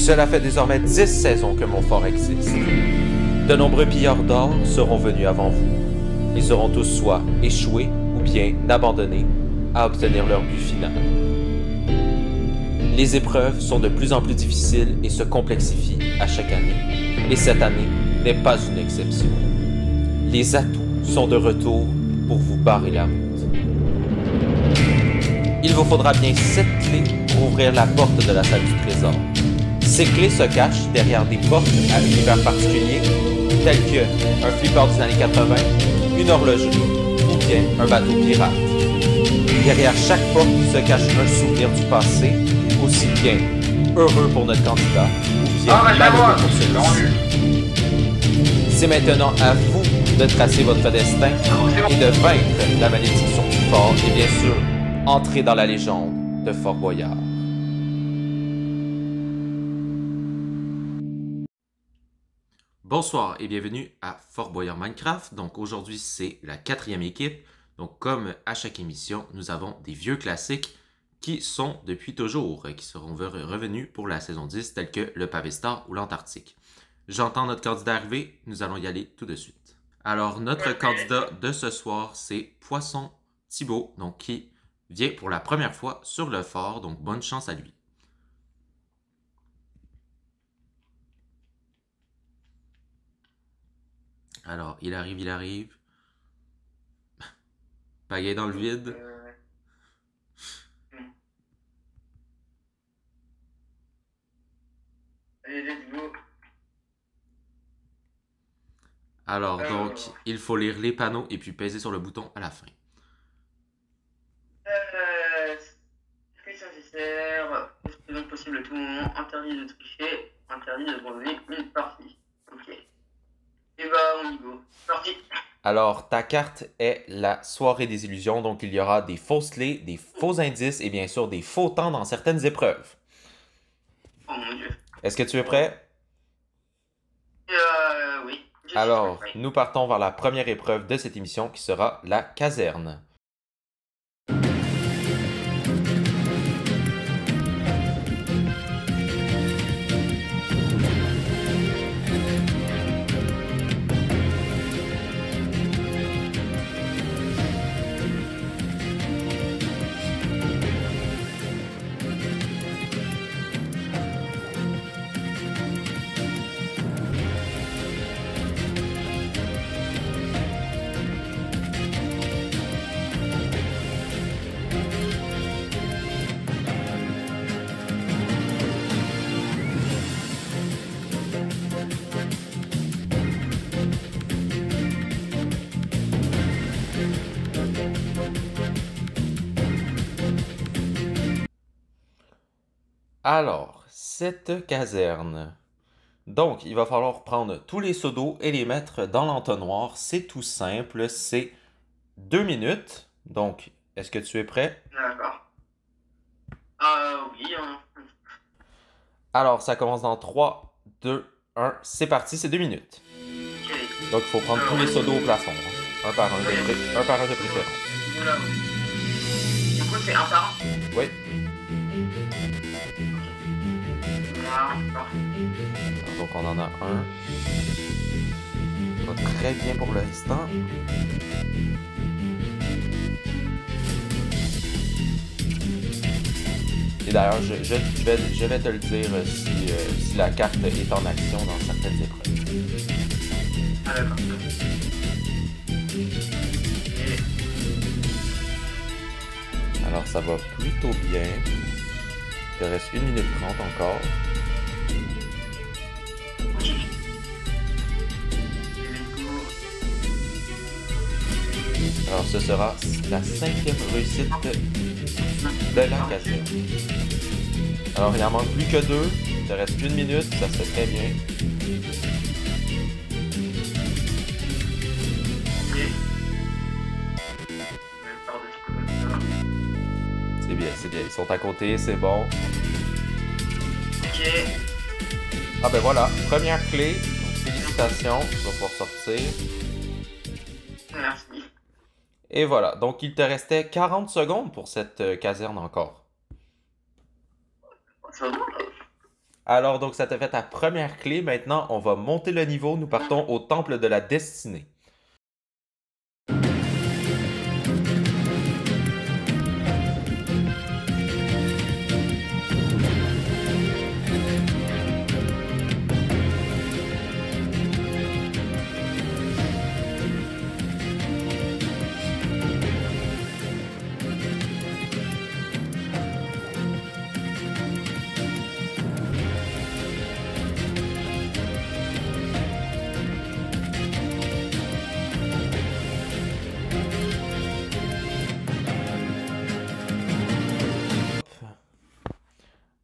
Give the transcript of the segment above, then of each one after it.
Cela fait désormais 10 saisons que mon fort existe. De nombreux pilleurs d'or seront venus avant vous. Ils auront tous soit échoué ou bien abandonné à obtenir leur but final. Les épreuves sont de plus en plus difficiles et se complexifient à chaque année. Et cette année n'est pas une exception. Les atouts sont de retour pour vous barrer la route. Il vous faudra bien 7 clés pour ouvrir la porte de la salle du trésor. Ces clés se cachent derrière des portes à univers particuliers, tels que un flipper des années 80, une horlogerie ou bien un bateau pirate. Derrière chaque porte se cache un souvenir du passé, aussi bien heureux pour notre candidat ou bien malheureux pour celui-ci. C'est maintenant à vous de tracer votre destin et de vaincre la malédiction du fort et bien sûr, entrer dans la légende de Fort Boyard. Bonsoir et bienvenue à Fort Boyard Minecraft. Donc aujourd'hui c'est la 4e équipe. Donc comme à chaque émission, nous avons des vieux classiques qui sont depuis toujours, qui seront revenus pour la saison 10, tels que le Pavé Star ou l'Antarctique. J'entends notre candidat arriver, nous allons y aller tout de suite. Alors notre candidat de ce soir c'est Poisson Thibault, donc qui vient pour la première fois sur le fort, donc bonne chance à lui. Alors, il arrive. Pagaille dans le vide. Alors, donc, il faut lire les panneaux et puis peser sur le bouton à la fin. Description nécessaire, c'est donc possible à tout moment, interdit de tricher, interdit de donner une partie. Ok. Et bah, on y go. Parti. Alors, ta carte est la soirée des illusions, donc il y aura des fausses clés, des faux indices et bien sûr des faux temps dans certaines épreuves. Oh mon dieu. Est-ce que tu es prêt? Oui. Alors, nous partons vers la première épreuve de cette émission qui sera la caserne. Alors, cette caserne. Donc, il va falloir prendre tous les seaux d'eau et les mettre dans l'entonnoir. C'est tout simple, c'est 2 minutes. Donc, est-ce que tu es prêt? D'accord. Oui. Alors, ça commence dans 3, 2, 1. C'est parti, c'est 2 minutes. Ok. Donc, il faut prendre tous les seaux d'eau au plafond. Hein. Un par un de préférence. Oula. Du coup, c'est un par un. Oui. Voilà. Donc, on en a un. Ça va très bien pour l'instant. Et d'ailleurs, je vais te le dire si la carte est en action dans certaines épreuves. Ah d'accord. Alors, ça va plutôt bien. Il te reste 1 minute 30 encore. Alors, ce sera la 5e réussite de la caserne. Alors, il en manque plus que 2. Il te reste 1 minute, ça serait très bien. C'est bien, c'est bien. Ils sont à côté, c'est bon. Ok. Ah ben voilà, première clé. Donc, félicitations, tu vas pouvoir sortir. Merci. Et voilà, donc il te restait 40 secondes pour cette caserne encore. Ça va. Alors, donc, ça t'a fait ta première clé. Maintenant, on va monter le niveau. Nous partons au Temple de la Destinée.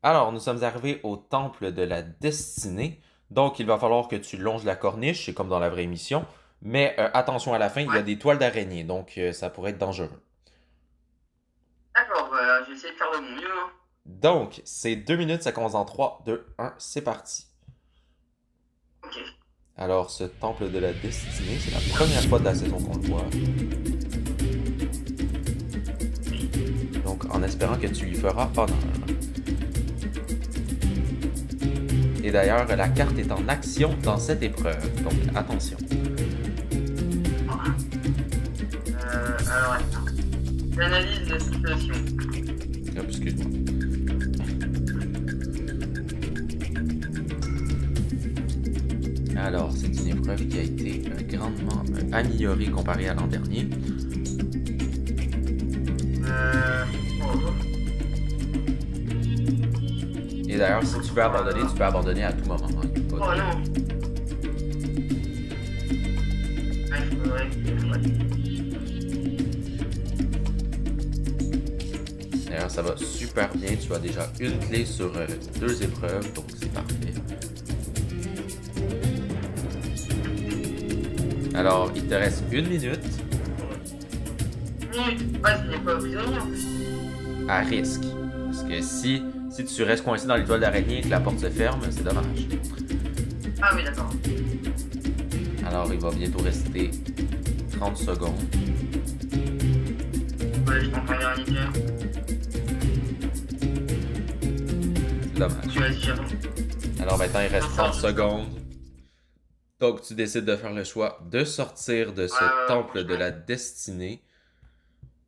Alors, nous sommes arrivés au Temple de la Destinée. Donc, il va falloir que tu longes la corniche, c'est comme dans la vraie émission. Mais attention à la fin, il y a des toiles d'araignée, donc ça pourrait être dangereux. D'accord, bah, je vais essayer de faire de mon mieux. Hein. Donc, c'est 2 minutes, ça commence en 3, 2, 1, c'est parti. Ok. Alors, ce Temple de la Destinée, c'est la première fois de la saison qu'on le voit. Donc, en espérant que tu lui feras honneur. Et d'ailleurs, la carte est en action dans cette épreuve, donc attention. Alors, attends. L'analyse de situation. Hop, excuse-moi. Alors, c'est une épreuve qui a été grandement améliorée comparée à l'an dernier. Et d'ailleurs, si tu veux abandonner à tout moment. Hein, oh non! Ah, il faudrait D'ailleurs, ça va super bien. Tu as déjà une clé sur 2 épreuves, donc c'est parfait. Alors, il te reste 1 minute. Ouais, c'est pas prisonnier en plus. À risque. Parce que si tu restes coincé dans les toiles d'araignée et que la porte se ferme, c'est dommage. Ah oui, d'accord. Alors, il va bientôt rester 30 secondes. Ouais, je t'en parle rien. C'est dommage. Vas-y, j'attends. Alors maintenant, il reste 30 secondes. Donc, tu décides de faire le choix de sortir de ce temple de la destinée.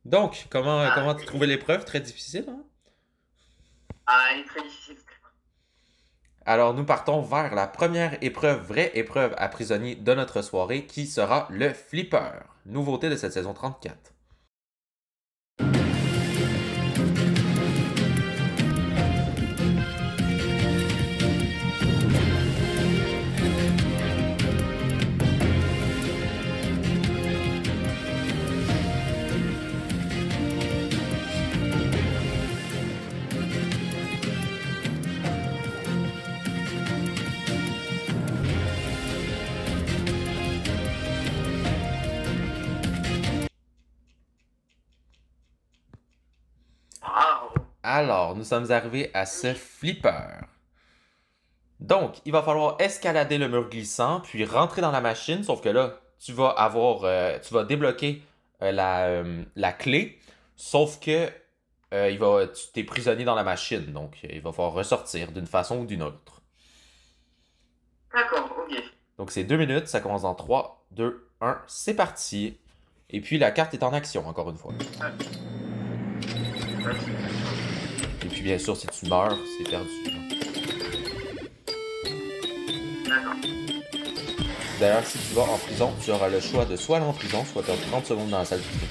Donc, comment tu trouvais l'épreuve? Très difficile, hein? Ah, elle est très difficile. Alors, nous partons vers la première épreuve, vraie épreuve à prisonnier de notre soirée, qui sera le flipper. Nouveauté de cette saison 34. Alors, nous sommes arrivés à ce flipper. Donc, il va falloir escalader le mur glissant, puis rentrer dans la machine, sauf que là, tu vas débloquer la clé, sauf que tu t'es prisonnier dans la machine, donc il va falloir ressortir d'une façon ou d'une autre. D'accord, ok. Donc, c'est 2 minutes, ça commence dans 3, 2, 1, c'est parti. Et puis, la carte est en action, encore une fois. Et puis, bien sûr, si tu meurs, c'est perdu. D'accord. D'ailleurs, si tu vas en prison, tu auras le choix de soit aller en prison, soit perdre 30 secondes dans la salle de prison.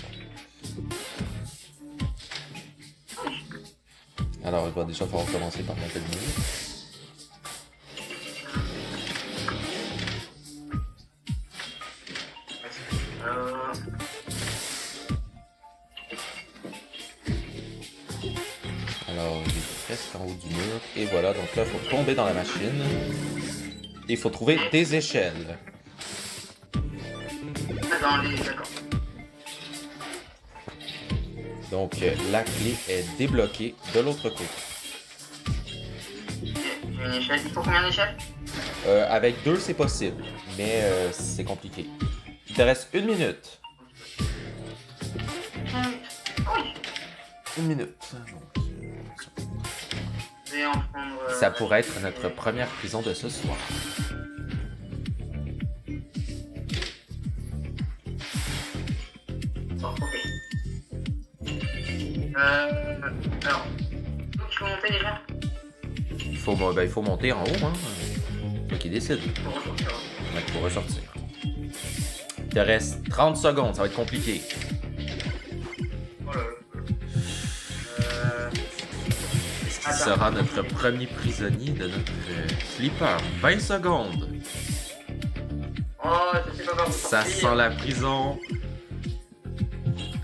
Alors, il va déjà falloir commencer par monter le mur. Alors, il est presque en haut du mur. Et voilà, donc là, il faut tomber dans la machine. Et il faut trouver des échelles. D'accord. Donc, la clé est débloquée de l'autre côté. J'ai une échelle. Il faut combien d'échelles? Avec 2, c'est possible. Mais c'est compliqué. Il te reste 1 minute. Oui. 1 minute. Je vais en prendre... ça pourrait être notre première prison de ce soir. Bon, ok. Alors, donc il faut monter déjà? Il faut monter en haut, hein. Toi qui décide. Pour ressortir. Ouais, pour ressortir. Il te reste 30 secondes, ça va être compliqué. Oh là là. Est-ce qu'il sera notre premier prisonnier de notre flipper? 20 secondes. Oh, je sais pas par où Ça sortir. sent la prison.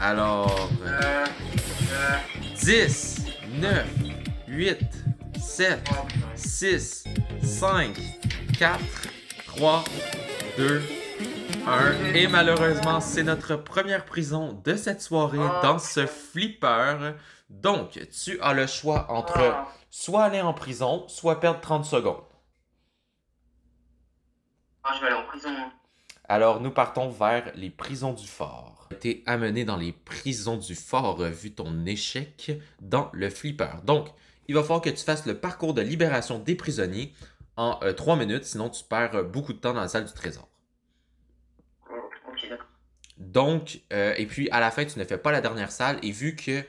Alors... 10, 9, 8, 7, Oh, putain. 6, 5, 4, 3, 2, 1. Et malheureusement, c'est notre première prison de cette soirée dans ce flipper. Donc, tu as le choix entre Ah. soit aller en prison, soit perdre 30 secondes. Ah, je vais aller en prison. Hein. Alors, nous partons vers les prisons du fort. Tu es amené dans les prisons du fort vu ton échec dans le flipper. Donc, il va falloir que tu fasses le parcours de libération des prisonniers en 3 minutes, sinon tu perds beaucoup de temps dans la salle du trésor. Oh, ok, d'accord. Donc, et puis à la fin, tu ne fais pas la dernière salle, et vu que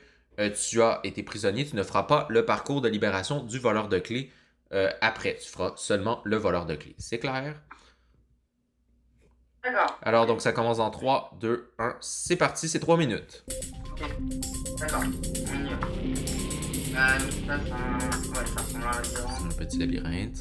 tu as été prisonnier, tu ne feras pas le parcours de libération du voleur de clés après. Tu feras seulement le voleur de clés. C'est clair? D'accord. Alors, donc, ça commence en 3, 2, 1. C'est parti, c'est 3 minutes. Ok. D'accord. On y va. Donc ça, ouais, ça ressemble à un labyrinthe. Un petit labyrinthe.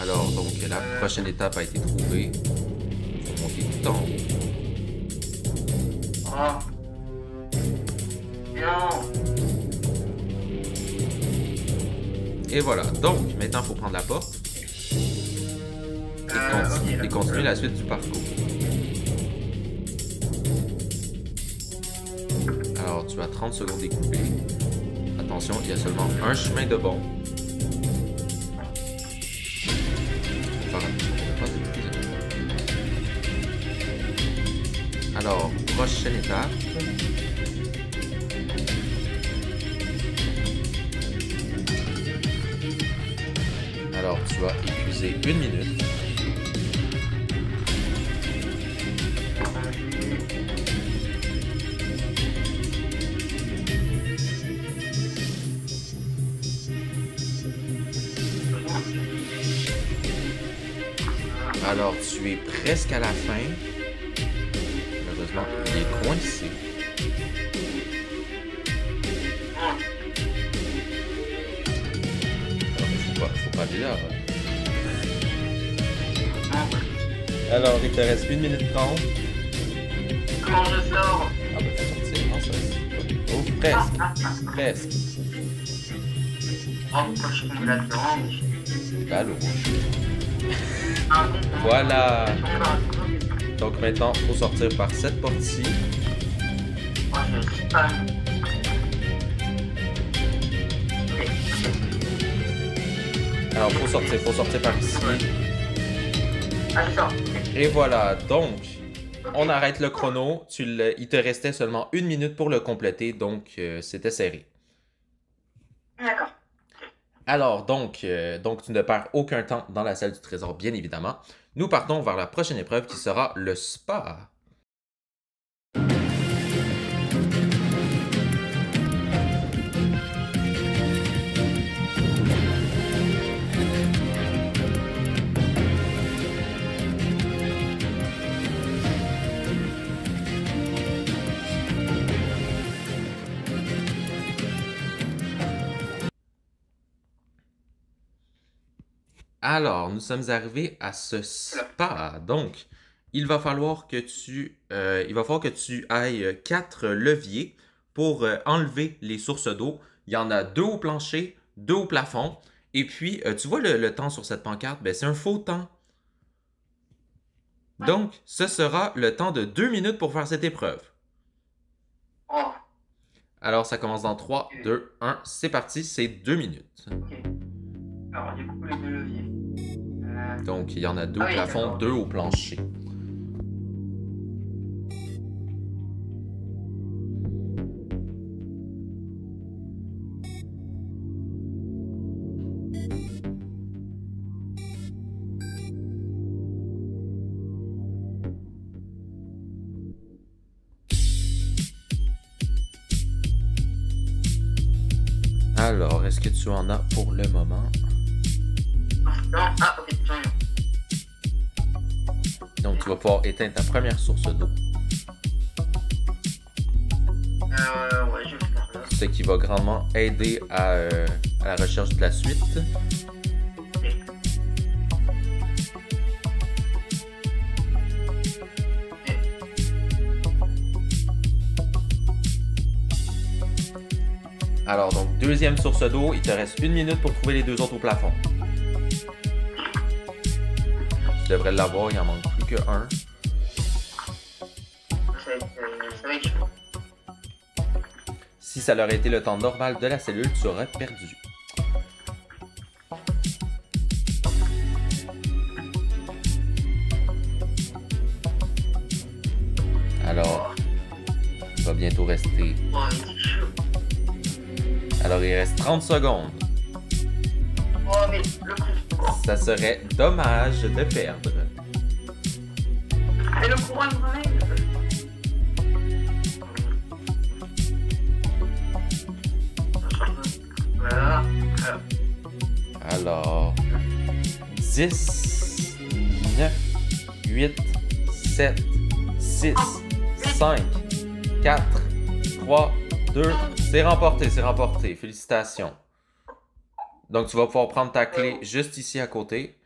Alors, donc, la prochaine étape a été trouvée. Il faut monter tout en haut. Oh. Non. Et voilà. Donc, maintenant, il faut prendre la porte et continuer la suite du parcours. Alors, tu as 30 secondes découpées. Attention, il y a seulement un chemin de bon. Alors, prochaine étape. Alors, tu as épuisé 1 minute. Alors, tu es presque à la fin. Malheureusement, il est coincé. Alors, faut pas aller là. Alors, il te reste 1 minute 30. Comment je sors? Ah, ben, faut sortir. Non, ça, c'est... Oh, presque. Presque. Oh, pourquoi je suis tombé là-dedans? Ballon. Ah, bon. Voilà. Je suis tombé dans la prison. Donc, maintenant, il faut sortir par cette porte-ci. Oh, je sais pas. Ok. Alors, faut sortir par ici. Ah, je sors. Ok. Et voilà, donc, on arrête le chrono. Il te restait seulement 1 minute pour le compléter, donc c'était serré. D'accord. Alors, donc, tu ne perds aucun temps dans la salle du trésor, bien évidemment. Nous partons vers la prochaine épreuve qui sera le spa. Alors, nous sommes arrivés à ce spa. Donc, il va falloir que tu ailles 4 leviers pour enlever les sources d'eau. Il y en a 2 au plancher, 2 au plafond. Et puis, tu vois le temps sur cette pancarte? Ben, c'est un faux temps. Donc, ce sera le temps de 2 minutes pour faire cette épreuve. Oh. Alors, ça commence dans 3, 2, 1. C'est parti, c'est 2 minutes. Ok. Alors, du coup, les deux leviers. Donc, il y en a 2 au Ah oui, plafond, d'accord. 2 au plancher. Alors, est-ce que tu en as pour le moment? Non, ah, ok, j'en ai un. Donc, tu vas pouvoir éteindre ta première source d'eau. Ouais, je vais faire ça. Ce qui va grandement aider à la recherche de la suite. Alors, donc, deuxième source d'eau, il te reste 1 minute pour trouver les deux autres au plafond. Tu devrais l'avoir, il en manque plus que un. Ça va être chaud. Si ça aurait été le temps normal de la cellule, tu aurais perdu. Alors, il va bientôt rester. Oh, c'est chaud. Alors, il reste 30 secondes. Oh, mais le coup. Ça serait dommage de perdre. Mais le courant me ramène. Voilà. Alors, 10, 9, 8, 7, 6, 5, 4, 3, 2, c'est remporté, c'est remporté. Félicitations. Donc, tu vas pouvoir prendre ta clé juste ici à côté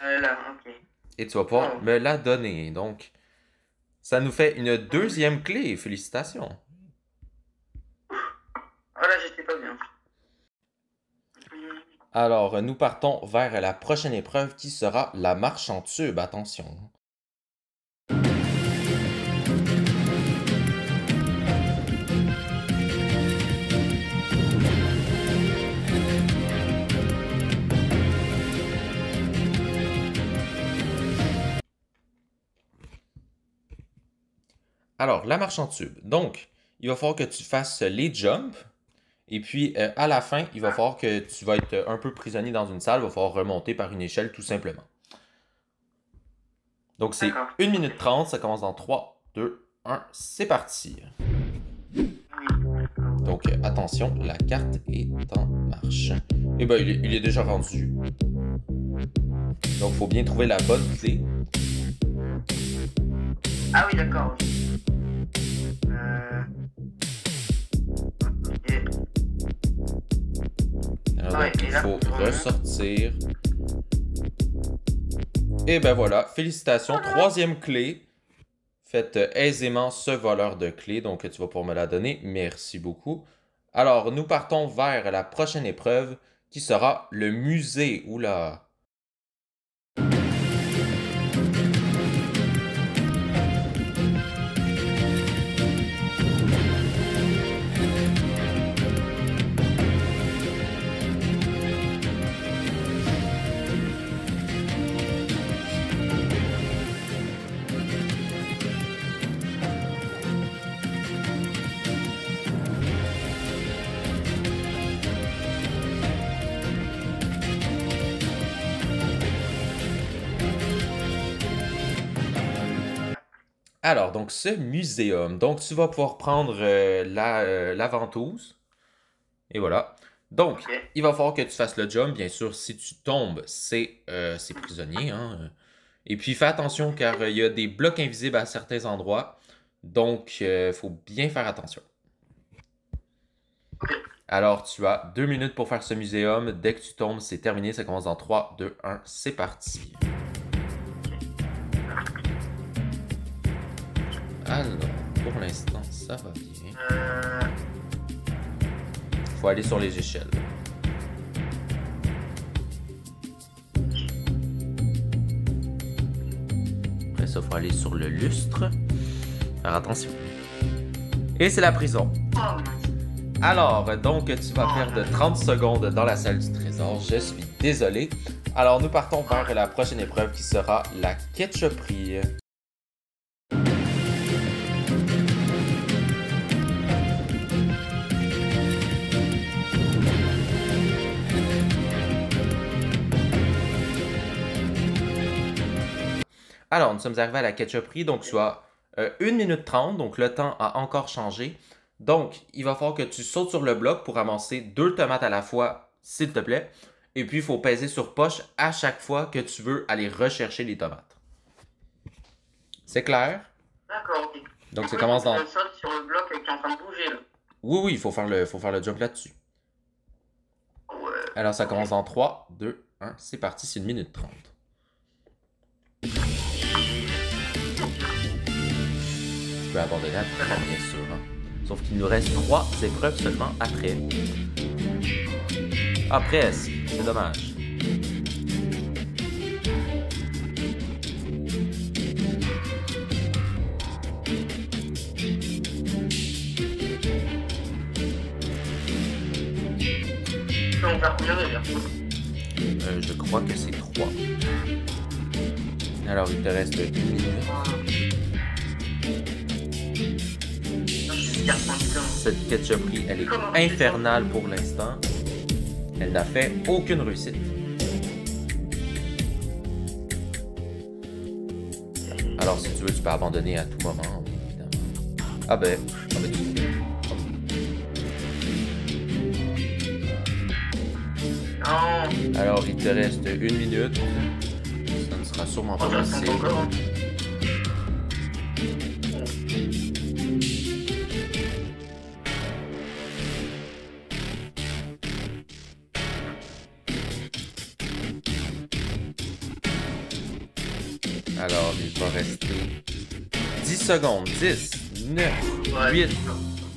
Là, ok. et tu vas pouvoir me la donner. Donc, ça nous fait une deuxième clé. Félicitations. Oh là, j'étais pas bien. Alors, nous partons vers la prochaine épreuve qui sera la marche en tube. Attention. Alors, la marche en tube. Donc, il va falloir que tu fasses les jumps. Et puis, à la fin, il va falloir que tu vas être un peu prisonnier dans une salle. Il va falloir remonter par une échelle, tout simplement. Donc, c'est 1 minute 30. Ça commence dans 3, 2, 1. C'est parti. Donc, attention, la carte est en marche. Eh bien, il est déjà rendu. Donc, il faut bien trouver la bonne clé. Ah oui, d'accord. Alors, donc, il faut ressortir. Et ben voilà, félicitations. Troisième clé. Faites aisément ce voleur de clés. Donc, tu vas pouvoir me la donner. Merci beaucoup. Alors, nous partons vers la prochaine épreuve qui sera le musée. Oula! Alors, donc, ce muséum. Donc, tu vas pouvoir prendre la ventouse. Et voilà. Donc, il va falloir que tu fasses le jump. Bien sûr, si tu tombes, c'est prisonnier. Hein. Et puis, fais attention car il y a des blocs invisibles à certains endroits. Donc, il faut bien faire attention. Alors, tu as 2 minutes pour faire ce muséum. Dès que tu tombes, c'est terminé. Ça commence dans 3, 2, 1. C'est parti. Alors, pour l'instant, ça va bien. Faut aller sur les échelles. Après ça, faut aller sur le lustre. Faire attention. Et c'est la prison. Alors, donc, tu vas perdre 30 secondes dans la salle du trésor. Je suis désolé. Alors, nous partons vers la prochaine épreuve qui sera la ketchuperie. Alors, nous sommes arrivés à la ketchuperie, donc tu as 1 minute 30, donc le temps a encore changé. Donc, il va falloir que tu sautes sur le bloc pour ramasser 2 tomates à la fois, s'il te plaît. Et puis, il faut peser sur poche à chaque fois que tu veux aller rechercher les tomates. C'est clair? D'accord, ok. Donc, ça commence dans... Je saute sur le bloc qui est en train de bouger, là. Oui, il faut faire le jump là-dessus. Ouais. Alors, ça commence dans 3, 2, 1. C'est parti, c'est 1 minute 30. Tu peux abandonner à tout moment, bien sûr. Hein. Sauf qu'il nous reste 3 épreuves seulement après. Ah, presque. C'est dommage. On va faire combien déjà? Je crois que c'est 3. Alors, il te reste 1 minute. Cette ketchuperie, elle est infernale pour l'instant. Elle n'a fait aucune réussite. Alors, si tu veux, tu peux abandonner à tout moment, évidemment. Ah ben tu Non. Alors, il te reste 1 minute. Ça ne sera sûrement pas possible. Alors, il va rester 10 secondes. 10, 9, 8,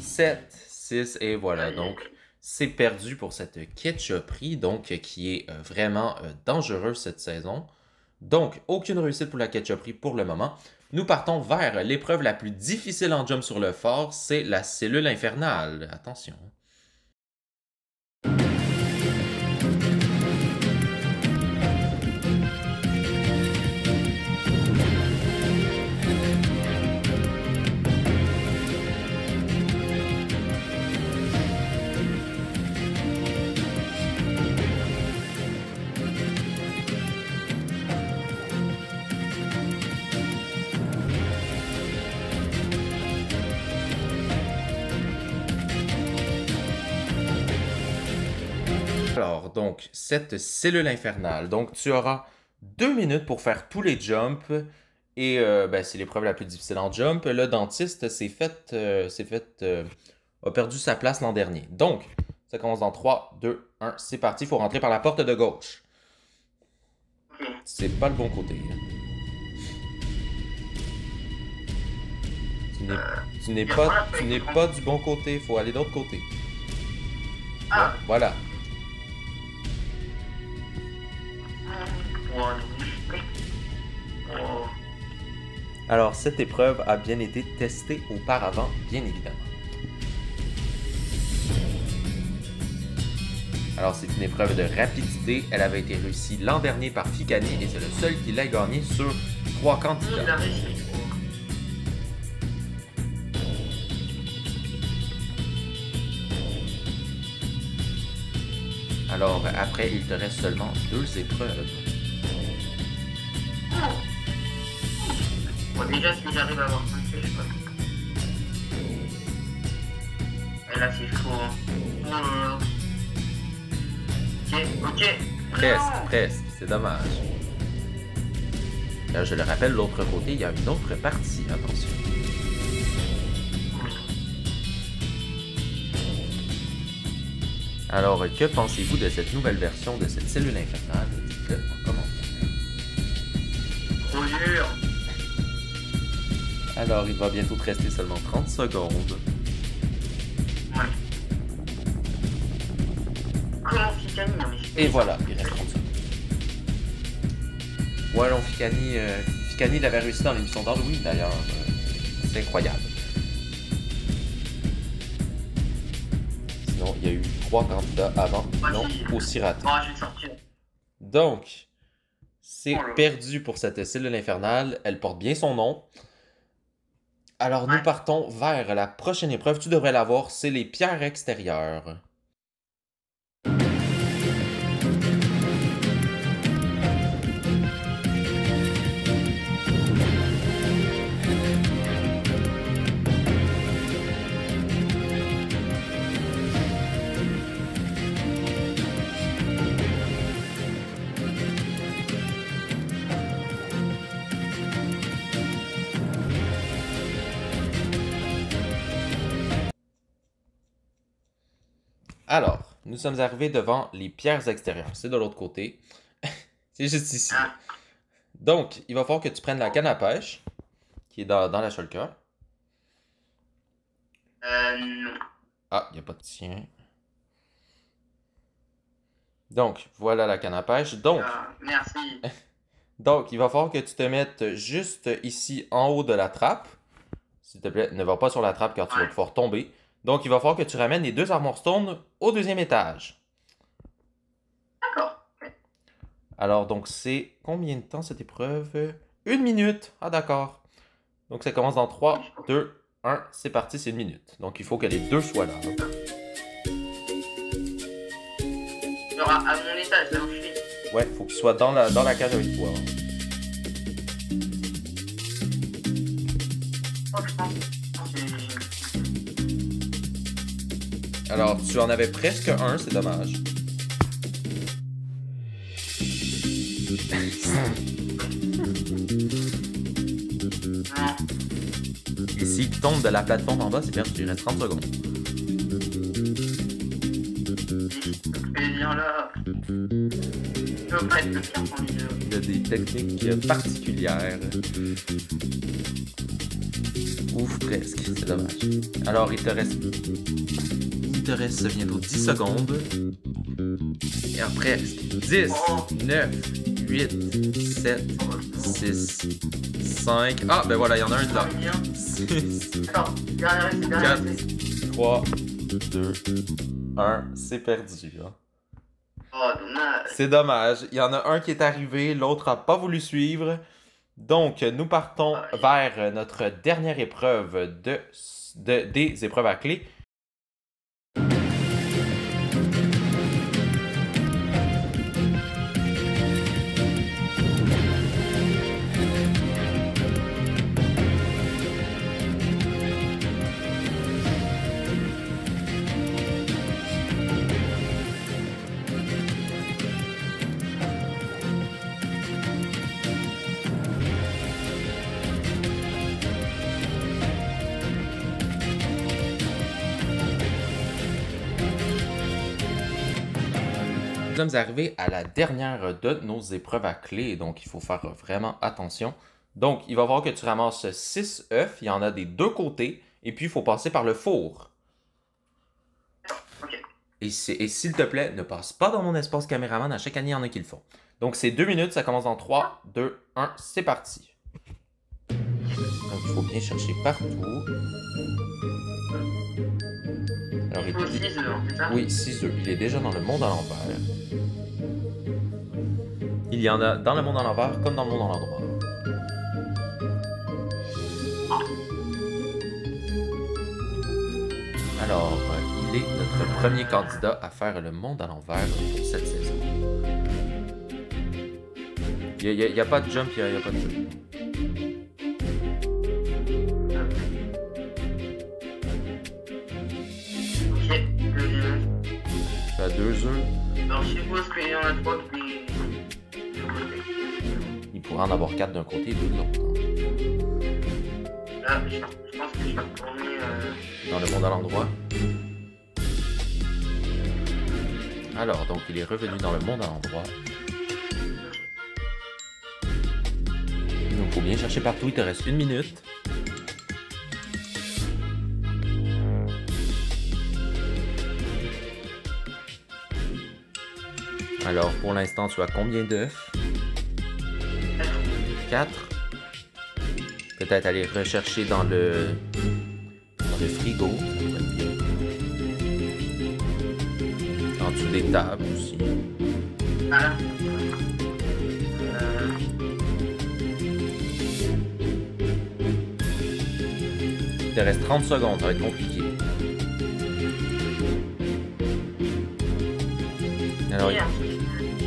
7, 6, et voilà. Donc, c'est perdu pour cette ketchuperie, donc qui est vraiment dangereuse cette saison. Donc, aucune réussite pour la ketchuperie pour le moment. Nous partons vers l'épreuve la plus difficile en jump sur le fort, c'est la cellule infernale. Attention. Alors, donc, cette cellule infernale. Donc, tu auras 2 minutes pour faire tous les jumps. Et c'est l'épreuve la plus difficile en jump. Le dentiste a perdu sa place l'an dernier. Donc, ça commence dans 3, 2, 1. C'est parti, il faut rentrer par la porte de gauche. C'est pas le bon côté. Tu n'es pas du bon côté, il faut aller de l'autre côté. Ah. Voilà. Alors, cette épreuve a bien été testée auparavant, bien évidemment. Alors, c'est une épreuve de rapidité. Elle avait été réussie l'an dernier par Fikani et c'est le seul qui l'a gagné sur 3 candidats. Alors, après, il te reste seulement 2 épreuves. Bon, déjà, si j'arrive à avoir ça, je sais pas. Et là, c'est chaud. Hein. Ok. Presque, c'est dommage. Alors, je le rappelle, de l'autre côté, il y a une autre partie, attention. Alors, que pensez-vous de cette nouvelle version de cette cellule infernale? Dites-le en commentaire. Trop dur. Alors, il va bientôt te rester seulement 30 secondes. Ouais. Comment Fikani? Non, mais Et voilà, il reste 30 secondes. Ouais, non, Fikani l'avait réussi dans l'émission d'Halloween d'ailleurs. C'est incroyable. Sinon, il y a eu 3 candidats avant qui l'ont aussi raté. Bon, je vais sortir. Donc, c'est perdu pour cette cellule infernale. Elle porte bien son nom. Alors, nous partons vers la prochaine épreuve. Tu devrais la voir, c'est les pierres extérieures. Alors, nous sommes arrivés devant les pierres extérieures. C'est de l'autre côté. C'est juste ici. Ah, Donc, il va falloir que tu prennes la canne à pêche, qui est dans la shulker. non. Ah, il n'y a pas de tien. Donc, voilà la canne à pêche. Merci. Donc, il va falloir que tu te mettes juste ici en haut de la trappe. S'il te plaît, ne va pas sur la trappe car tu vas pouvoir tomber. Donc, il va falloir que tu ramènes les 2 armor stones au 2e étage. D'accord. Alors, donc, c'est combien de temps cette épreuve? 1 minute. Ah, d'accord. Donc, ça commence dans 3, 2, 1. C'est parti, c'est 1 minute. Donc, il faut que les 2 soient là. Genre à mon étage, là où je suis. Ouais, faut qu'ils soient dans la cage avec toi. Oh, je pense. Alors, tu en avais presque un, c'est dommage. Non. Et s'il tombe de la plateforme en bas, c'est perdu, il reste 30 secondes. Et viens là. Je veux pas être le pire candidat. Il y a des techniques particulières. Ouf, presque, c'est dommage. Alors, il te reste bientôt 10 secondes. Et après, 10, 9, 8, 7, 6, 5. Ah, ben voilà, il y en a un là. 6, Attends, dernier 4, 3, 2, 1. C'est perdu. Hein. Oh, dommage. C'est dommage. Il y en a un qui est arrivé, l'autre n'a pas voulu suivre. Donc, nous partons vers notre dernière épreuve des épreuves à clé. Nous sommes arrivés à la dernière de nos épreuves à clé, donc il faut faire vraiment attention. Donc, il va falloir que tu ramasses 6 œufs, il y en a des 2 côtés, et puis il faut passer par le four. Ok. Et s'il te plaît, ne passe pas dans mon espace caméraman, à chaque année, il y en a qui le font. Donc, c'est 2 minutes, ça commence dans 3, 2, 1, c'est parti. Donc, il faut bien chercher partout. Alors, Il faut 6 œufs, c'est ça? Oui, 6 œufs. Il est déjà dans le monde à l'envers. Il y en a dans le monde à l'envers comme dans le monde à l'endroit. Alors, il est notre premier candidat à faire le monde à l'envers pour cette saison. Il n'y a pas de jump, il n'y a pas de jump. Ok, Tu as 2 œufs. alors je suppose qu'il y en a 3 qui... Il pourrait en avoir 4 d'un côté et 2 de l'autre. Là, je pense que je vais retourner... Dans le monde à l'endroit. Alors, donc il est revenu dans le monde à l'endroit. Donc, il faut bien chercher partout. Il te reste 1 minute. Alors, pour l'instant, tu as combien d'œufs? 4. Peut-être aller rechercher dans le frigo. En dessous des tables aussi. Voilà. Il te reste 30 secondes, ça va être compliqué. Alors,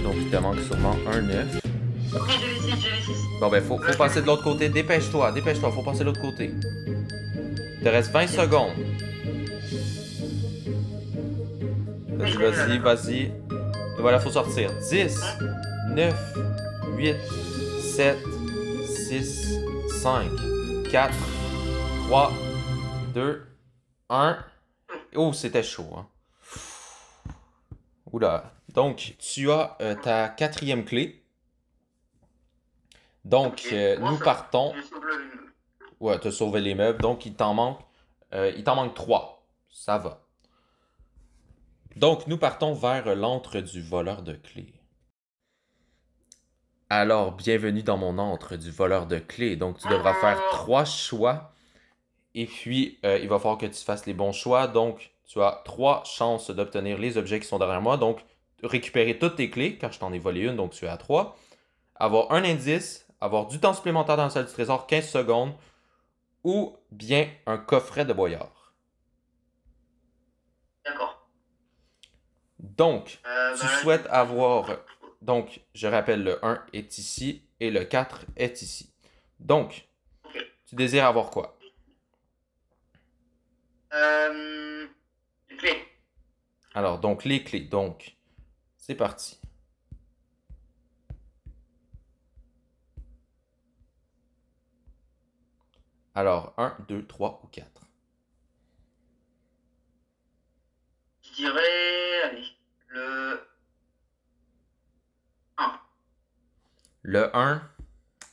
donc il te manque sûrement un œuf. Ok, j'ai les 6. Bon ben faut passer de l'autre côté, dépêche-toi, faut passer de l'autre côté. Il te reste 20 secondes. Vas-y. Et voilà, faut sortir. 10, 9, 8, 7, 6, 5, 4, 3, 2, 1. Oh, c'était chaud, hein. Oula. Donc, tu as ta 4e clé. Donc, Ok. nous partons. Je sauve le meuble. Ouais, tu as sauvé les meubles. Donc, il t'en manque 3. Ça va. Donc, nous partons vers l'antre du voleur de clés. Alors, bienvenue dans mon antre du voleur de clés. Donc, tu devras faire 3 choix. Et puis, il va falloir que tu fasses les bons choix. Donc, tu as 3 chances d'obtenir les objets qui sont derrière moi. Donc, récupérer toutes tes clés, car je t'en ai volé une, donc tu es à 3. Avoir un indice, avoir du temps supplémentaire dans la salle du trésor, 15 secondes, ou bien un coffret de boyard. D'accord. Donc, tu Bah là, souhaites avoir... Donc, je rappelle, le 1 est ici et le 4 est ici. Donc, Ok. tu désires avoir quoi? Les clés. Alors, donc, les clés. Donc, c'est parti. Alors, 1, 2, 3 ou 4. Je dirais, allez, le 1. Le 1,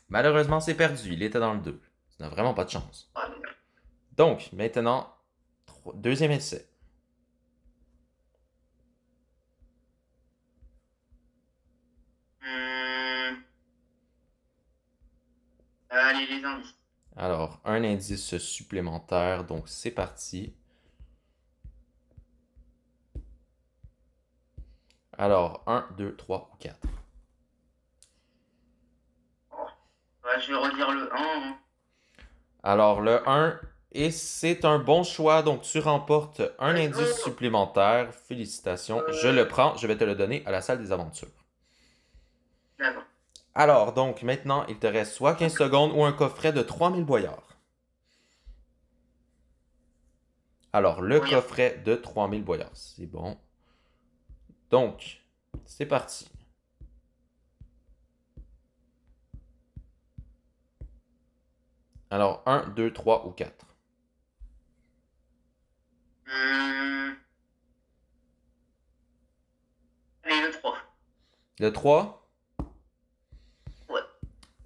malheureusement, c'est perdu. Il était dans le 2. Tu n'as vraiment pas de chance. Ah, non. Donc, maintenant, deuxième essai. Allez, les indices. Alors, un indice supplémentaire. Donc, c'est parti. Alors, 1, 2, 3 ou 4. Ouais, je vais redire le 1. Hein. Alors, le 1, et c'est un bon choix. Donc, tu remportes un indice supplémentaire. Félicitations. Je le prends. Je vais te le donner à la salle des aventures. D'accord. Alors, donc, maintenant, il te reste soit 15 secondes ou un coffret de 3000 boyards. Alors, le coffret de 3000 boyards. C'est bon. Donc, c'est parti. Alors, 1, 2, 3 ou 4. Allez, le 3. Le 3? Ouais.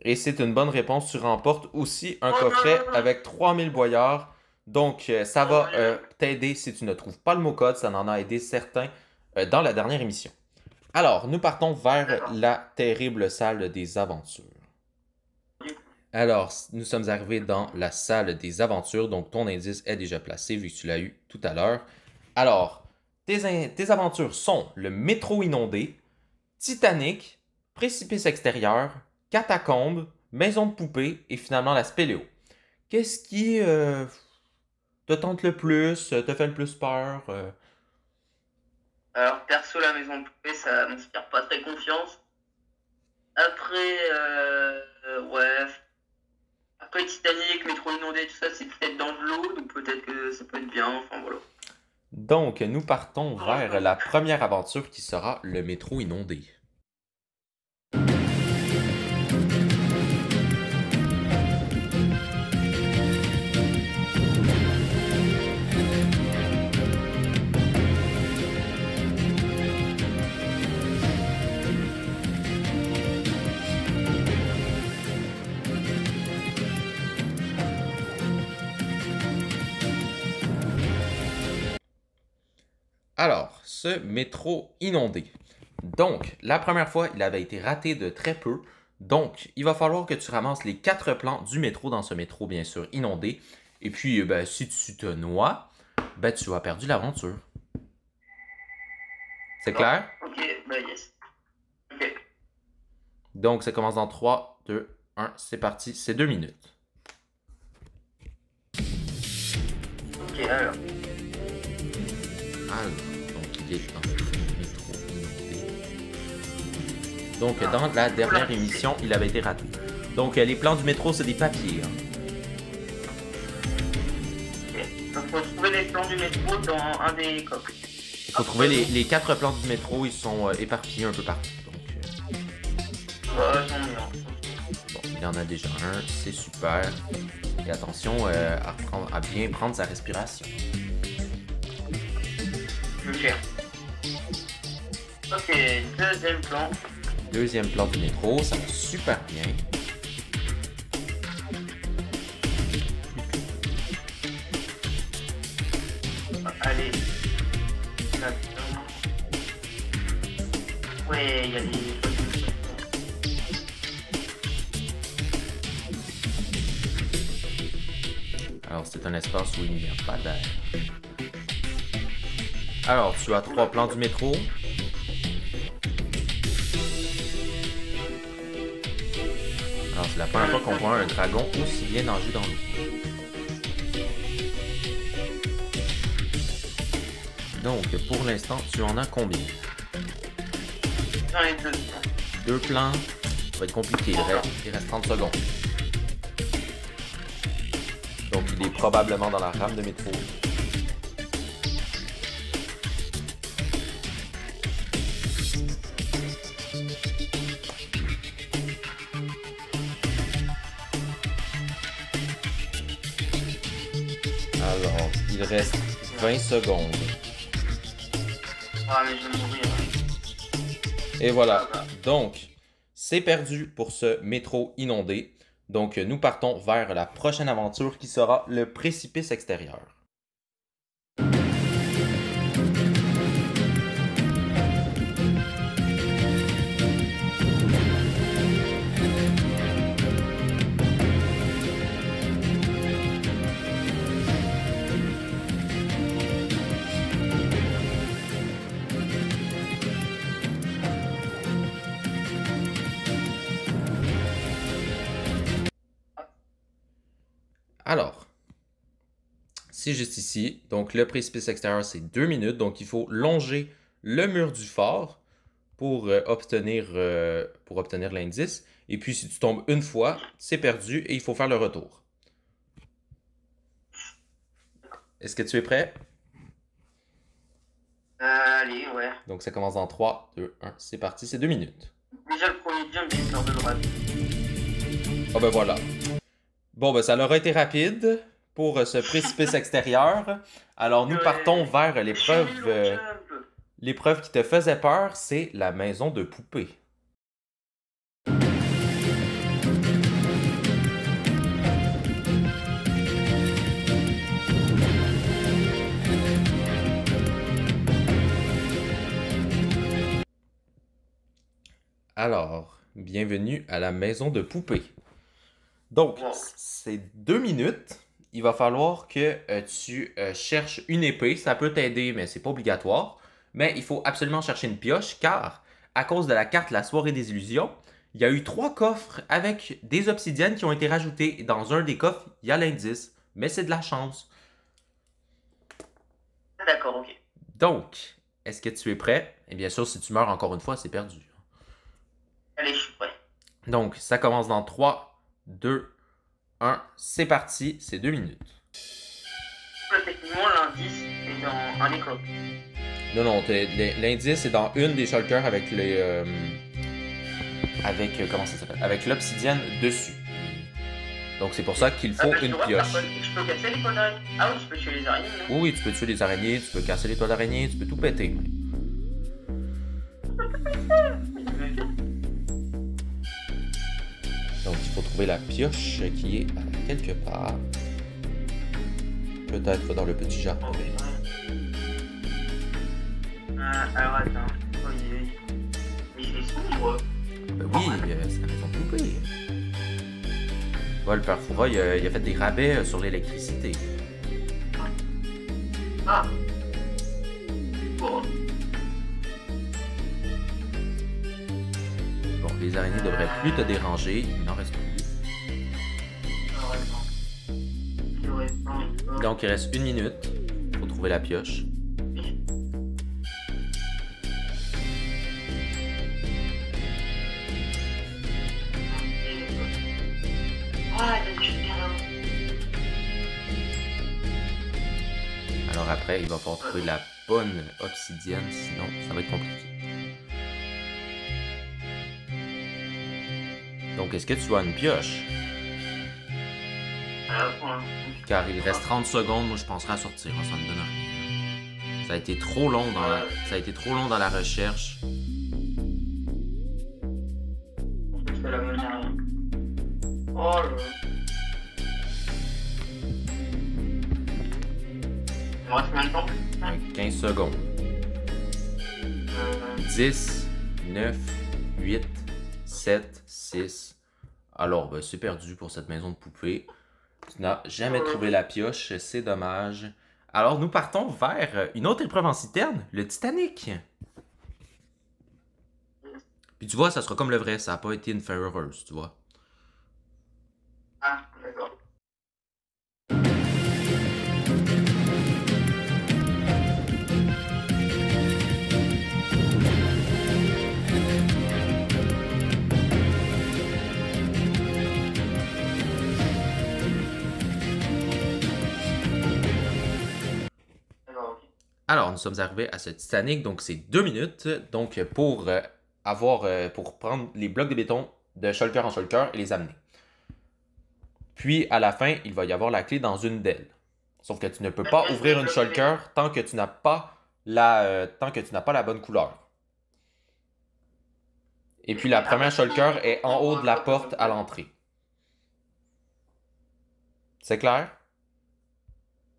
Et c'est une bonne réponse. Tu remportes aussi un coffret avec 3000 boyards. Donc, ça va t'aider si tu ne trouves pas le mot code. Ça en a aidé certains dans la dernière émission. Alors, nous partons vers la terrible salle des aventures. Alors, nous sommes arrivés dans la salle des aventures. Donc, ton indice est déjà placé vu que tu l'as eu tout à l'heure. Alors, tes aventures sont le métro inondé, Titanic, précipice extérieur, catacombe, maison de poupée et finalement la spéléo. Qu'est-ce qui te tente le plus, te fait le plus peur? Alors, perso, la maison de poupée, ça m'inspire pas très confiance. Après, ouais. Après, Titanic, métro inondé, tout ça, c'est peut-être dans de l'eau, donc peut-être que ça peut être bien. Enfin, voilà. Donc, nous partons vers la première aventure qui sera le métro inondé. Alors, ce métro inondé. Donc, la première fois, il avait été raté de très peu. Donc, il va falloir que tu ramasses les 4 plans du métro dans ce métro, bien sûr, inondé. Et puis, si tu te noies, tu as perdu l'aventure. C'est clair? Ok, bah yes. Ok. Donc, ça commence dans 3, 2, 1, c'est parti. C'est 2 minutes. Ok, alors. Donc, il est dans le métro inondé. Donc, dans la dernière émission, il avait été raté. Donc, les plans du métro, c'est des papiers. Hein. Ok. Donc, faut trouver les plans du métro dans un des coffres. Il faut trouver les 4 plans du métro, ils sont éparpillés un peu partout. Donc, j'en ai un. Bon, il y en a déjà un, c'est super. Et attention à bien prendre sa respiration. Ok. Ok, deuxième plan. Deuxième plan du métro, ça va super bien. Allez. Là-dedans. Ouais, il y a des... Alors, c'est un espace où il n'y a pas d'air. Alors, tu as 3 plans du métro. Alors, c'est la première fois qu'on voit un dragon aussi bien nager dans l'eau. Donc, pour l'instant, tu en as combien? J'en ai deux. 2 plans. Ça va être compliqué. Il reste 30 secondes. Donc, il est probablement dans la rame de métro. Alors, il reste 20 secondes. Ah, mais je vais mourir. Et voilà. Donc, c'est perdu pour ce métro inondé. Donc, nous partons vers la prochaine aventure qui sera le précipice extérieur. Alors, c'est juste ici. Donc, le précipice extérieur, c'est 2 minutes. Donc, il faut longer le mur du fort pour obtenir l'indice. Et puis, si tu tombes une fois, c'est perdu et il faut faire le retour. Est-ce que tu es prêt? Allez, ouais. Donc, ça commence dans 3, 2, 1. C'est parti, c'est 2 minutes. Déjà, le premier jump, j'ai peur de le rater. Ah ben voilà. Bon, ben ça leur a été rapide pour ce précipice extérieur. Alors, nous partons vers l'épreuve qui te faisait peur, c'est la maison de poupée. Alors, bienvenue à la maison de poupée. Donc, c'est 2 minutes. Il va falloir que tu cherches une épée. Ça peut t'aider, mais c'est pas obligatoire. Mais il faut absolument chercher une pioche, car à cause de la carte La Soirée des Illusions, il y a eu 3 coffres avec des obsidiennes qui ont été rajoutées. Et dans un des coffres, il y a l'indice. Mais c'est de la chance. D'accord, ok. Donc, est-ce que tu es prêt? Et bien sûr, si tu meurs encore une fois, c'est perdu. Allez, je suis prêt. Donc, ça commence dans 3, 2, 1. C'est parti, c'est 2 minutes. Là, techniquement, l'indice est dans un des coffres. Non, non, l'indice est dans une des shulkers avec les... comment ça s'appelle? Avec l'obsidienne dessus. Donc, c'est pour ça qu'il faut une pioche. Je peux casser les toiles d'araignée? Ah oui, je peux tuer les araignées, non? Oui, tu peux tuer les araignées, tu peux casser les toiles d'araignée, tu peux tout péter. Donc, il faut trouver la pioche qui est quelque part. Peut-être dans le petit jardin. Alors, attends. Mais il est sombre. Ben oui, c'est la maison de poupée. Ouais, le père Foura, il a fait des rabais sur l'électricité. Ah. Bon. Bon, les araignées devraient plus te déranger, il n'en reste plus. Donc, il reste 1 minute pour trouver la pioche. Alors après, il va falloir trouver la bonne obsidienne, sinon ça va être compliqué. Donc, est-ce que tu as une pioche? Car il reste 30 secondes, moi je penserais à sortir, ça ne donne rien. Ça a été trop long ça a été trop long dans la recherche. C'est la manière. Oh là là. Il me reste combien de temps? 15 secondes. 10, 9, 8, 7, 6. Alors, ben, c'est perdu pour cette maison de poupée. Tu n'as jamais trouvé la pioche, c'est dommage. Alors, nous partons vers une autre épreuve en citerne, le Titanic. Puis tu vois, ça sera comme le vrai, ça n'a pas été une fin heureuse, tu vois. Ah, d'accord. Alors, nous sommes arrivés à ce Titanic, donc c'est 2 minutes. Donc, pour prendre les blocs de béton de shulker en shulker et les amener. Puis, à la fin, il va y avoir la clé dans une d'elles. Sauf que tu ne peux pas ouvrir une shulker tant que tu n'as pas la bonne couleur. Et puis, la première shulker est en haut de la porte à l'entrée. C'est clair?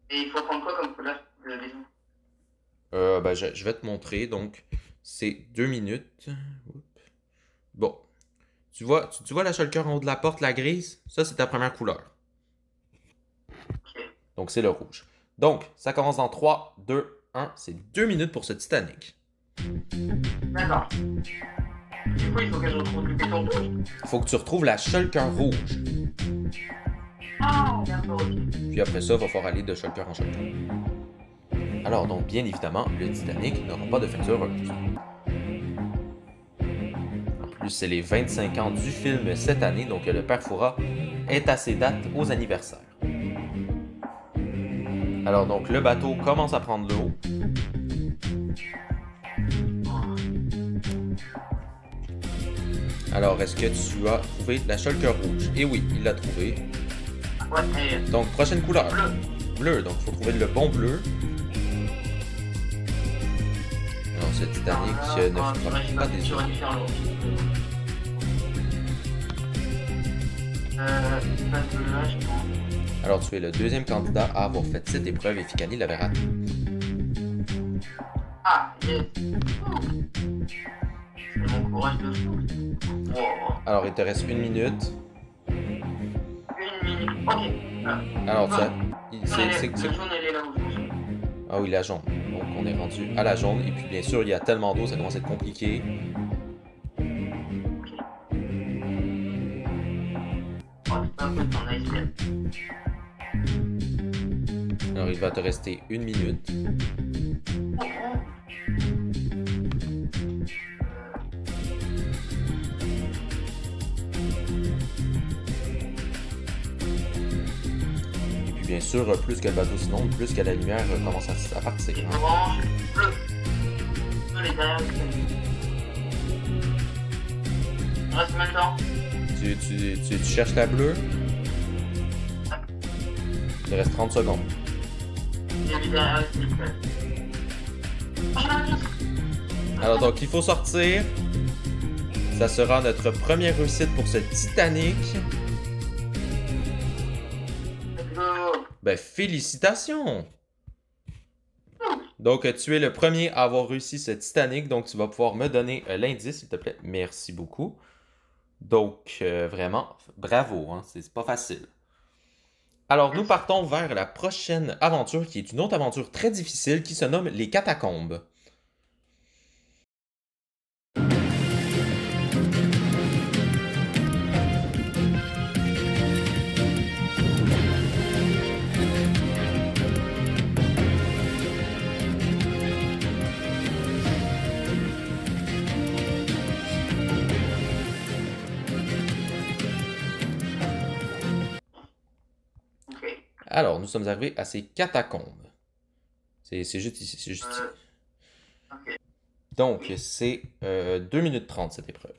Et il faut prendre quoi comme couleur de maison? Ben, je vais te montrer. Donc, c'est 2 minutes. Bon. Tu vois la shulker en haut de la porte, la grise? Ça, c'est ta première couleur. Ok. Donc, c'est le rouge. Donc, ça commence dans 3, 2, 1. C'est 2 minutes pour ce Titanic. D'accord. Du coup, il faut que je retrouve le béton rouge. Il faut que tu retrouves la shulker rouge. Ah, d'accord, ok. Puis après ça, il va falloir aller de shulker en shulker. Alors, donc, bien évidemment, le Titanic n'aura pas de fin heureuse. En plus, c'est les 25 ans du film cette année, donc le Père Fouras est à ses dates aux anniversaires. Alors, donc, le bateau commence à prendre l'eau. Alors, est-ce que tu as trouvé la shulker rouge? Et oui, il l'a trouvé. Ouais, Donc, prochaine couleur. bleu. Bleu, donc il faut trouver le bon bleu. Alors, ce Titanic ne fera pas des yeux. Alors, tu es le deuxième candidat à avoir fait cette épreuve et Fikani l'avait raté. Ah, yes. C'est mon courage de fou. Wow. Alors, il te reste 1 minute. 1 minute. Ok. Alors, ça. La jaune, elle est là où je suis. Ah oui, la jaune. Donc, on est rendu à la jaune. Et puis, bien sûr, il y a tellement d'eau, ça commence à être compliqué. Alors, il va te rester 1 minute. Et puis, bien sûr, plus que le bateau s'inonde, plus que la lumière commence à partir. Orange, bleu. Bleu, les derrière. Il reste combien de temps? Tu cherches la bleue? Il te reste 30 secondes. Il y a les derrière, s'il vous plaît. Alors, donc, il faut sortir. Ça sera notre première réussite pour ce Titanic. Let's go. Ben, félicitations! Donc, tu es le premier à avoir réussi ce Titanic. Donc, tu vas pouvoir me donner l'indice, s'il te plaît. Merci beaucoup. Donc, vraiment, bravo, hein? C'est pas facile. Alors, nous partons vers la prochaine aventure, qui est une autre aventure très difficile, qui se nomme les Catacombes. Alors, nous sommes arrivés à ces catacombes. C'est juste ici, c'est juste ici. Ok. Donc, c'est 2 minutes 30 cette épreuve.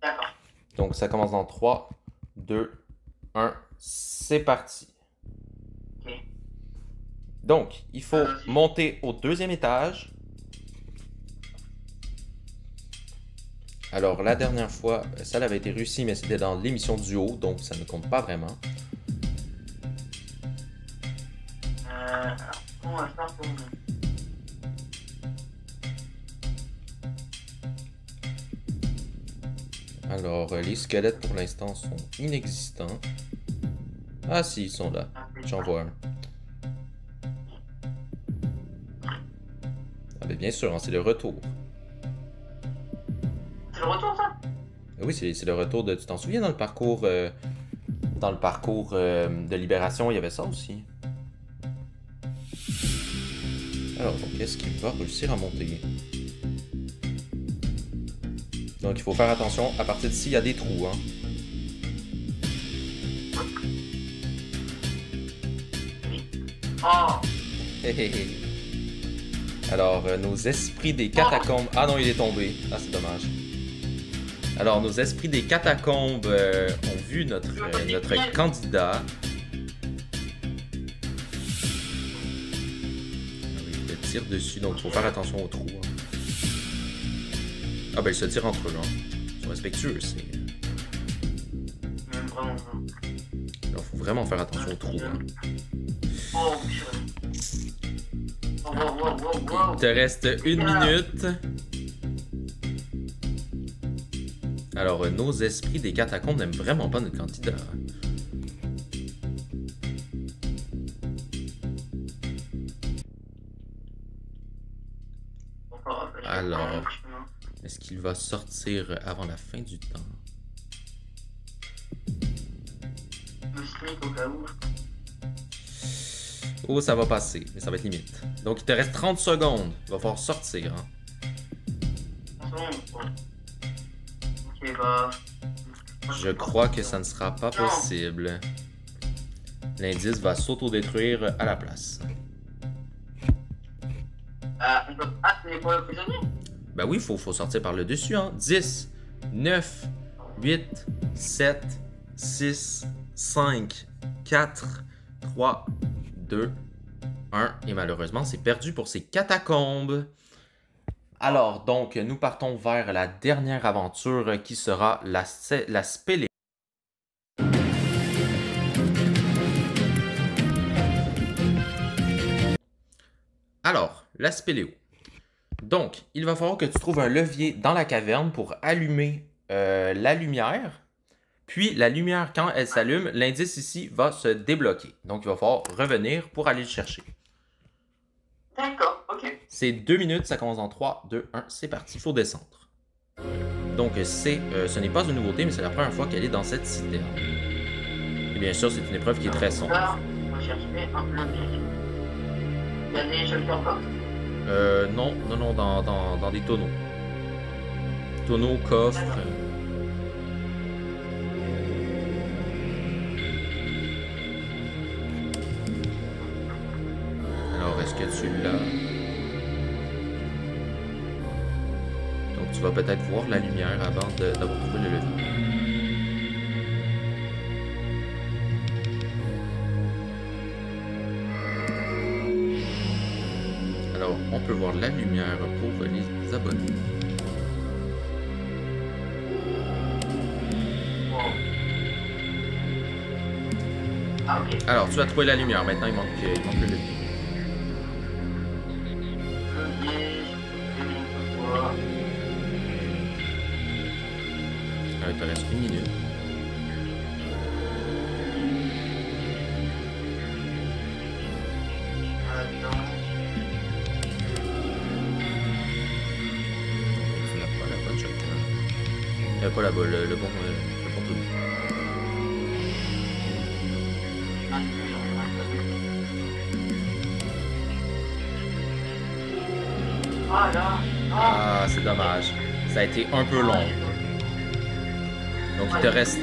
D'accord. Donc, ça commence dans 3, 2, 1, c'est parti. Ok. Donc, il faut monter au deuxième étage. Alors, la dernière fois, ça avait été réussi, mais c'était dans l'émission duo, donc ça ne compte pas vraiment. On va faire pour nous. Alors, les squelettes pour l'instant sont inexistants. Ah si, ils sont là. J'en vois un. Ah ben bien sûr, hein, c'est le retour. C'est le retour, ça? Oui, c'est le retour de... Tu t'en souviens dans le parcours... de Libération, il y avait ça aussi. Alors, donc, est-ce qu'il va réussir à monter? Donc, il faut faire attention. À partir d'ici, il y a des trous, hein. Oh! Hé hé hé. Alors, nos esprits des catacombes... Ah non, il est tombé. Ah, c'est dommage. Alors, nos esprits des catacombes ont vu notre candidat. Ah oui, il le tire dessus, donc il faut faire attention aux trous. Hein. Ah ben, ils se tirent entre eux, hein. Ils sont respectueux, c'est... Vraiment. Alors, faut vraiment faire attention aux trous, hein. Oh, purée. Wow. Il te reste 1 minute. Alors, nos esprits des catacombes n'aiment vraiment pas notre candidat. Alors, est-ce qu'il va sortir avant la fin du temps? Le sneak au cas où. Oh, ça va passer, mais ça va être limite. Donc, il te reste 30 secondes. Il va falloir sortir. Hein. Ok, bah... Je crois que ça ne sera pas possible. L'indice va s'auto-détruire à la place. On peut... Ah, c'est pour le prisonnier? Ben oui, faut sortir par le dessus. Hein. 10, 9, 8, 7, 6, 5, 4, 3, 2, 1. Et malheureusement, c'est perdu pour ces catacombes. Alors, donc, nous partons vers la dernière aventure qui sera la Spéléo. Alors, la Spéléo. Donc, il va falloir que tu trouves un levier dans la caverne pour allumer la lumière. Puis, la lumière, quand elle s'allume, l'indice ici va se débloquer. Donc, il va falloir revenir pour aller le chercher. D'accord, ok. C'est 2 minutes, ça commence en 3, 2, 1, c'est parti, il faut descendre. Donc, ce n'est pas une nouveauté, mais c'est la première fois qu'elle est dans cette citerne. Et bien sûr, c'est une épreuve qui est très sombre. Là, on va chercher un levier. Il y a des shelter box? Non, dans des tonneaux. Tonneaux, coffres... Alors, est-ce que tu l'as? Donc, tu vas peut-être voir la lumière avant d'avoir trouvé le levier. Alors, on peut voir la lumière pour les abonnés. Ah, ok. Alors, tu as trouvé la lumière. Maintenant, il manque le levier. Il te reste 1 minute. Tu n'as pas la bonne shotgun. Pas le bon tonneau. Ah, c'est dommage. Ça a été un peu long. Donc, il te reste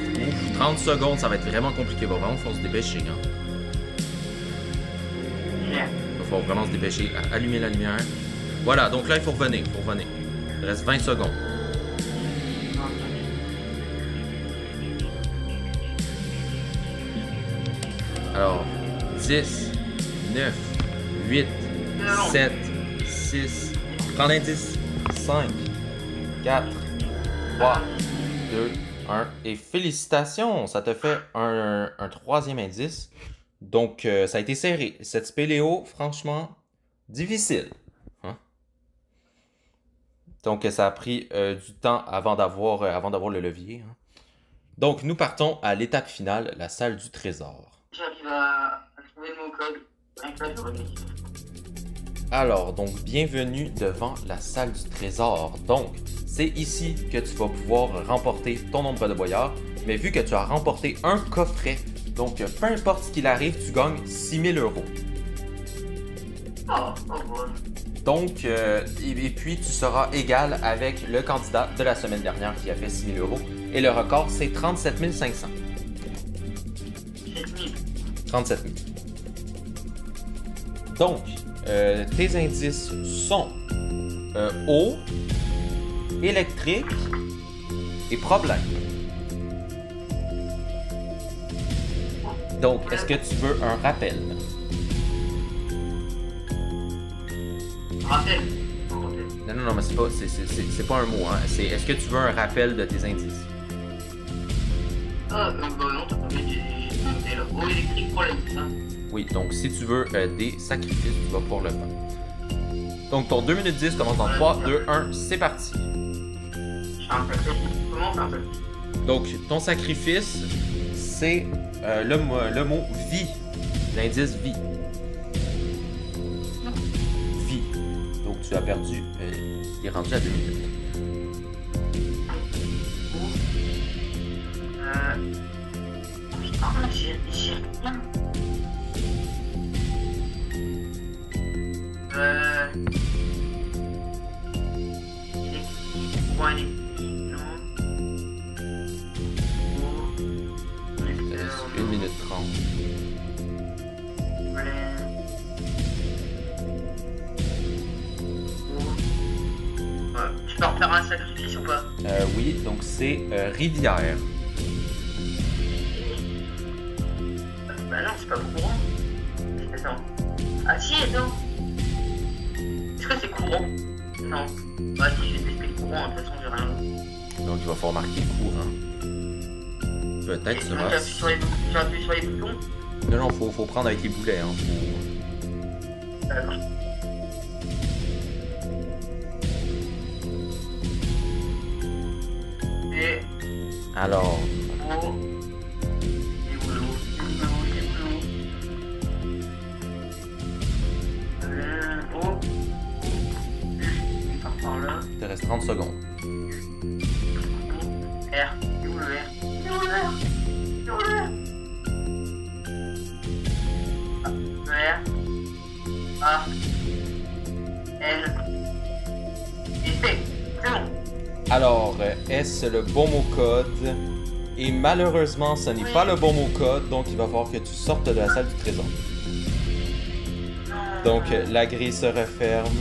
30 secondes. Ça va être vraiment compliqué. Il va vraiment falloir se dépêcher. Hein. Il va falloir vraiment se dépêcher. Allumer la lumière. Voilà. Donc là, il faut revenir. Il reste 20 secondes. Alors, 10, 9, 8, 7, 6, prends l'indice. 5, 4, 3, 2, 1. Et félicitations, ça te fait un troisième indice. Donc, ça a été serré. Cette spéléo, franchement, difficile. Hein? Donc, ça a pris du temps avant d'avoir le levier. Hein? Donc, nous partons à l'étape finale, la salle du trésor. J'arrive à trouver mon code. Avec la journée. Alors, donc, bienvenue devant la salle du trésor. Donc, c'est ici que tu vas pouvoir remporter ton nombre de boyards. Mais vu que tu as remporté un coffret, donc peu importe ce qu'il arrive, tu gagnes 6000 €. Oh bon. Donc, et puis tu seras égal avec le candidat de la semaine dernière qui a fait 6000 €. Et le record, c'est 37 500. 37 000. Donc, tes indices sont eau, électrique et problème. Donc, est-ce que tu veux un rappel? Rappel. Non, mais c'est pas un mot, hein. C'est est-ce que tu veux un rappel de tes indices? Bah non, t'as pas mis j'ai là. Eau électrique, problème, c'est ça? Oui, donc si tu veux des sacrifices, tu vas pouvoir le faire. Donc ton 2 minutes 10 commence dans 3, 2, 1, c'est parti. Je fais un sacrifice. Comment on fait un sacrifice? Donc ton sacrifice, c'est le mot vie, l'indice vie. Vie. Donc tu as perdu, tu es rendu à 2 minutes. Putain, j'ai rien. Bon, allez. Non. Il reste 1 minute 30. Voilà. Tu peux refaire un sacrifice ou pas? Oui, donc c'est rivière. Bah non, c'est pas courant. Attends. Ah si, attends. Est-ce que c'est courant? Non. Bah si, je vais tester le courant, de toute façon j'ai rien. Donc il va falloir marquer courant. Peut-être Sinon, sera... j'appuie sur les boutons. Non, faut prendre avec les boulets. Hein. D'accord. Et... Alors... Oh. Et où l'eau? Oh. Il part par là. Il te reste 30 secondes. R. Et où le R? Et où le R? Et où le R? Ah, le R. A. N. Et C. C'est bon. Alors, est-ce le bon mot code? Et malheureusement, ce n'est pas le bon mot code, donc il va falloir que tu sortes de la salle du trésor. Donc, la grille se referme.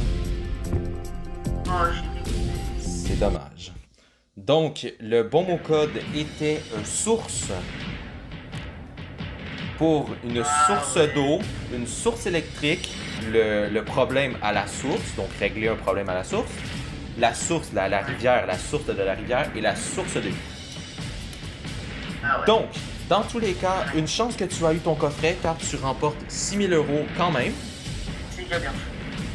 Oh, j'ai dégoûté. C'est dommage. Donc, le bon mot code était source. Pour une source d'eau, une source électrique, le problème à la source, donc régler un problème à la source. La source, la rivière, la source de la rivière et la source de vie. Ah ouais. Donc, dans tous les cas, une chance que tu as eu ton coffret car tu remportes 6000 € quand même. C'est déjà bien.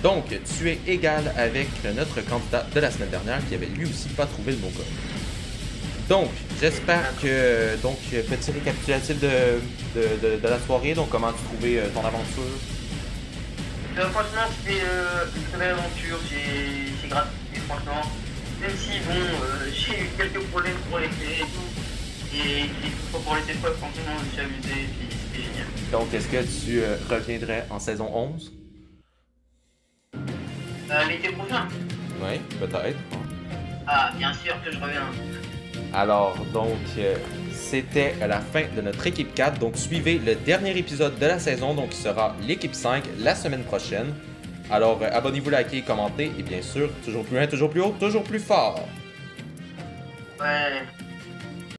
Donc, tu es égal avec notre candidat de la semaine dernière qui avait lui aussi pas trouvé le bon code. Donc, j'espère que, petit récapitulatif de la soirée, donc comment tu trouvais ton aventure? Franchement, c'était une très belle aventure, j'ai gratifié, franchement. Même si, bon, j'ai eu quelques problèmes pour les clés et tout. Et pour les épreuves, franchement, je me suis amusé, puis c'était génial. Donc, est-ce que tu reviendrais en saison 11? L'été prochain? Oui, peut-être. Ah, bien sûr que je reviens. Alors, donc, c'était la fin de notre équipe 4. Donc, suivez le dernier épisode de la saison, donc qui sera l'équipe 5 la semaine prochaine. Alors, abonnez-vous, likez, commentez et bien sûr, toujours plus loin, toujours plus haut, toujours plus fort. Ouais.